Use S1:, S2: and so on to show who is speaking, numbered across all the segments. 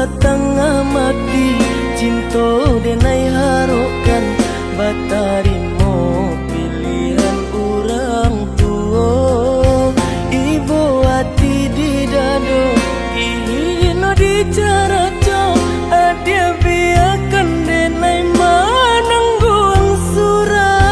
S1: setengah mati cinta denai harokan batarimo pilihan orang tua ibu hati di dado ino di cara adia biarkan denai manangguang surah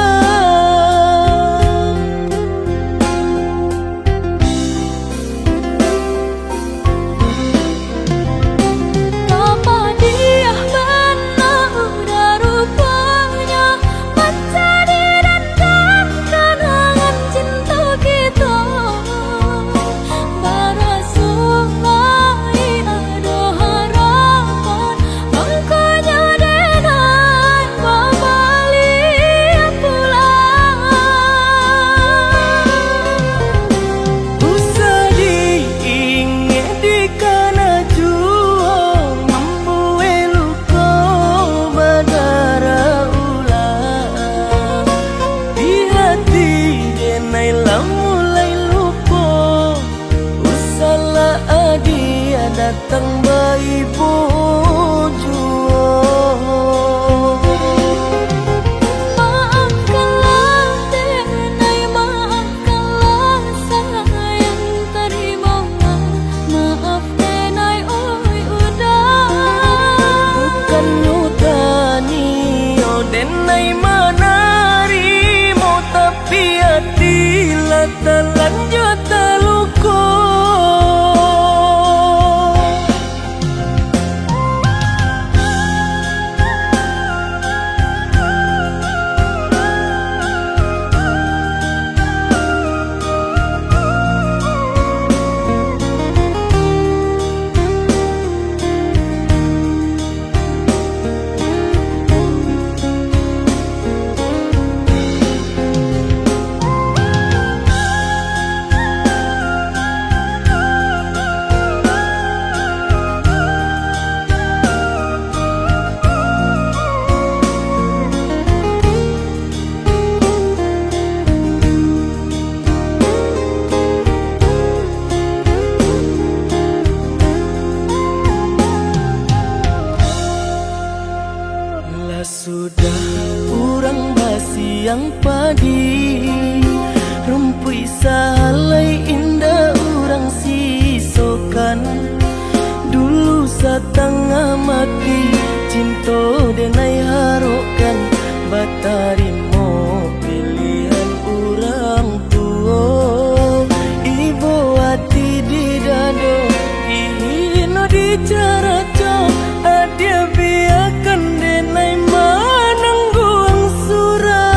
S1: datang bayi bojo maafkanlah denai maafkanlah sayang terima maaf denai oi udah bukan nyutani oh denai manarimo tapi hati lah terlanjut terluka. Sudah urang basi yang padi rumpui salai indah urang sisokan dulu setengah mati cinta denai harokan batarimo pilihan urang tua ibu hati di dado ino di cara adia biarkan denai manangguang surah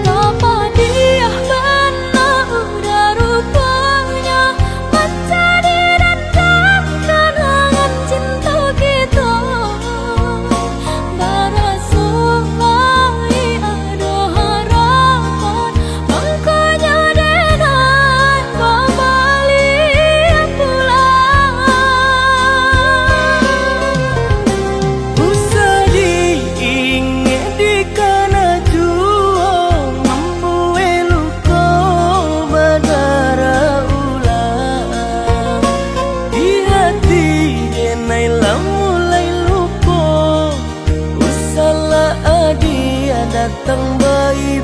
S1: apa dia benar udah rupanya mencari dan kenangan cinta kita barasulai ada harapan makanya denai balik pulang usah diingat di kana jua membuai luka badara ulang di hati denai lah mulai lupa usahlah dia datang bayi